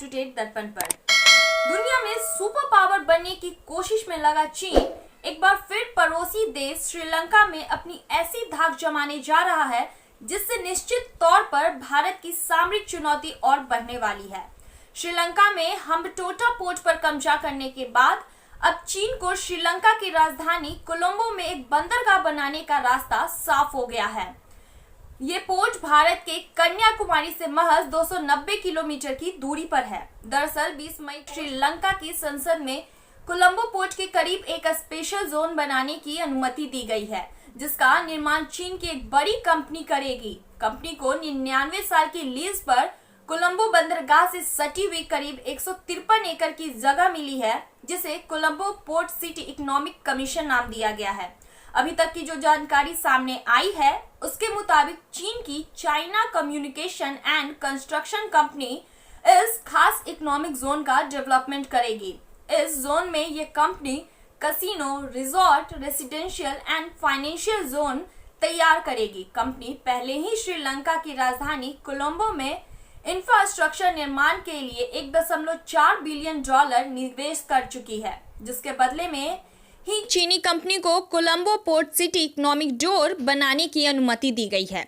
To date दर्पण पर। दुनिया में सुपर पावर बनने की कोशिश में लगा चीन एक बार फिर पड़ोसी देश श्रीलंका में अपनी ऐसी धाक जमाने जा रहा है जिससे निश्चित तौर पर भारत की सामरिक चुनौती और बढ़ने वाली है। श्रीलंका में हम्बनटोटा पोर्ट पर कब्जा करने के बाद अब चीन को श्रीलंका की राजधानी कोलंबो में एक बंदरगाह बनाने का रास्ता साफ हो गया है। ये पोर्ट भारत के कन्याकुमारी से महज 290 किलोमीटर की दूरी पर है। दरअसल 20 मई श्रीलंका की संसद में कोलंबो पोर्ट के करीब एक स्पेशल जोन बनाने की अनुमति दी गई है, जिसका निर्माण चीन की एक बड़ी कंपनी करेगी। कंपनी को 99 साल की लीज पर कोलंबो बंदरगाह से सटी हुई करीब 153 एकड़ की जगह मिली है, जिसे Colombo port city economic commission नाम दिया गया है। अभी तक की जो जानकारी सामने आई है उसके मुताबिक चीन की China communication and construction company इस खास इकोनॉमिक जोन का डेवलपमेंट करेगी। इस जोन में ये company casino, resort, residential and financial zone तैयार करेगी। कंपनी पहले ही श्रीलंका की राजधानी कोलंबो में इंफ्रास्ट्रक्चर निर्माण के लिए $1.4 बिलियन निवेश कर चुकी है, जिसके बदले में ही चीनी कंपनी को Colombo port city economic zone बनाने की अनुमति दी गई है।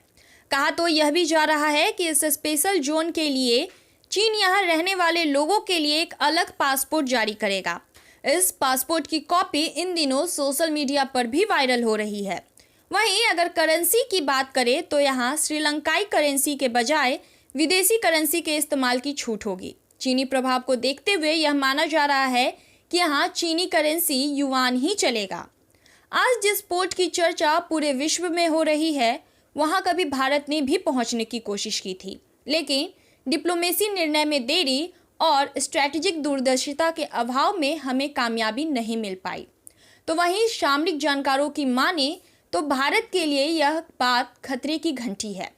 कहा तो यह भी जा रहा है कि इस स्पेशल जोन के लिए चीन यहां रहने वाले लोगों के लिए एक अलग पासपोर्ट जारी करेगा। इस पासपोर्ट की कॉपी इन दिनों सोशल मीडिया पर भी वायरल हो रही है। वहीं अगर करेंसी की बात करें तो यहाँ श्रीलंकाई करेंसी के बजाय विदेशी करेंसी के इस्तेमाल की छूट होगी। चीनी प्रभाव को देखते हुए यह माना जा रहा है कि यहाँ चीनी करेंसी युआन ही चलेगा। आज जिस पोर्ट की चर्चा पूरे विश्व में हो रही है, वहाँ कभी भारत ने भी पहुँचने की कोशिश की थी, लेकिन डिप्लोमेसी निर्णय में देरी और स्ट्रैटेजिक दूरदर्शिता के अभाव में हमें कामयाबी नहीं मिल पाई। तो वहीं सामरिक जानकारों की माने तो भारत के लिए यह बात खतरे की घंटी है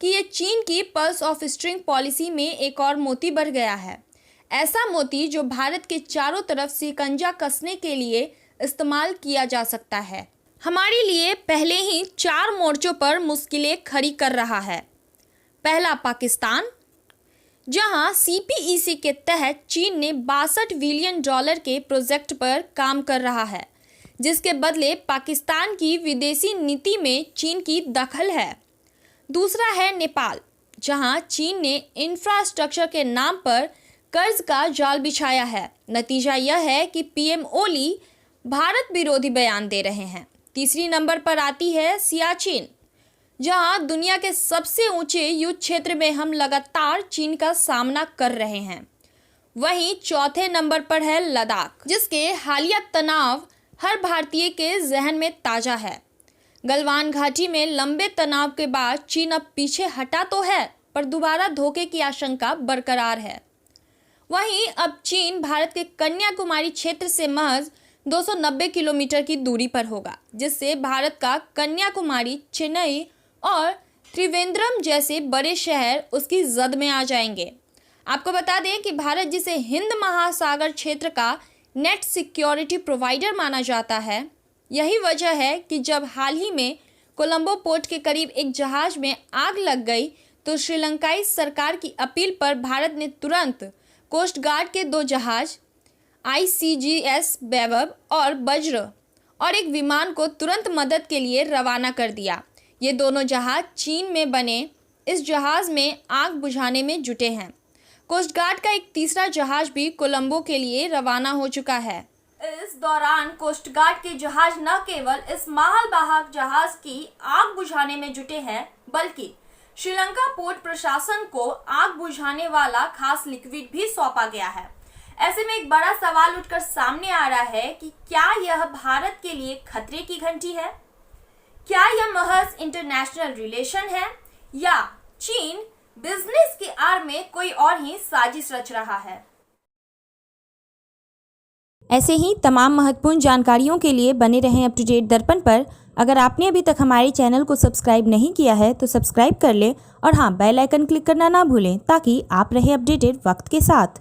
कि ये चीन की पल्स ऑफ स्ट्रिंग पॉलिसी में एक और मोती बढ़ गया है। ऐसा मोती जो भारत के चारों तरफ शिकंजा कसने के लिए इस्तेमाल किया जा सकता है। हमारे लिए पहले ही 4 मोर्चों पर मुश्किलें खड़ी कर रहा है। पहला, पाकिस्तान, जहां सीपीईसी के तहत चीन ने $62 बिलियन के प्रोजेक्ट पर काम कर रहा है, जिसके बदले पाकिस्तान की विदेशी नीति में चीन की दखल है। दूसरा है नेपाल, जहां चीन ने इंफ्रास्ट्रक्चर के नाम पर कर्ज का जाल बिछाया है। नतीजा यह है कि पीएम ओली भारत विरोधी बयान दे रहे हैं। तीसरी नंबर पर आती है सियाचिन, जहां दुनिया के सबसे ऊंचे युद्ध क्षेत्र में हम लगातार चीन का सामना कर रहे हैं। वहीं चौथे नंबर पर है लद्दाख, जिसके हालिया तनाव हर भारतीय के जहन में ताज़ा है। गलवान घाटी में लंबे तनाव के बाद चीन अब पीछे हटा तो है, पर दोबारा धोखे की आशंका बरकरार है। वहीं अब चीन भारत के कन्याकुमारी क्षेत्र से महज 290 किलोमीटर की दूरी पर होगा, जिससे भारत का कन्याकुमारी, चेन्नई और त्रिवेंद्रम जैसे बड़े शहर उसकी जद में आ जाएंगे। आपको बता दें कि भारत, जिसे हिंद महासागर क्षेत्र का नेट सिक्योरिटी प्रोवाइडर माना जाता है, यही वजह है कि जब हाल ही में कोलंबो पोर्ट के करीब एक जहाज में आग लग गई तो श्रीलंकाई सरकार की अपील पर भारत ने तुरंत कोस्ट गार्ड के 2 जहाज ICGS वैभव और वज्र और एक विमान को तुरंत मदद के लिए रवाना कर दिया। ये दोनों जहाज चीन में बने इस जहाज में आग बुझाने में जुटे हैं। कोस्ट गार्ड का एक तीसरा जहाज भी कोलंबो के लिए रवाना हो चुका है। इस दौरान कोस्ट गार्ड के जहाज न केवल इस मालवाहक जहाज की आग बुझाने में जुटे हैं, बल्कि श्रीलंका पोर्ट प्रशासन को आग बुझाने वाला खास लिक्विड भी सौंपा गया है। ऐसे में एक बड़ा सवाल उठकर सामने आ रहा है कि क्या यह भारत के लिए खतरे की घंटी है? क्या यह महज इंटरनेशनल रिलेशन है, या चीन बिजनेस की आड़ में कोई और ही साजिश रच रहा है? ऐसे ही तमाम महत्वपूर्ण जानकारियों के लिए बने रहें अप टू डेट दर्पण पर। अगर आपने अभी तक हमारे चैनल को सब्सक्राइब नहीं किया है तो सब्सक्राइब कर लें और हाँ, बेल आइकन क्लिक करना ना भूलें ताकि आप रहे अपडेटेड वक्त के साथ।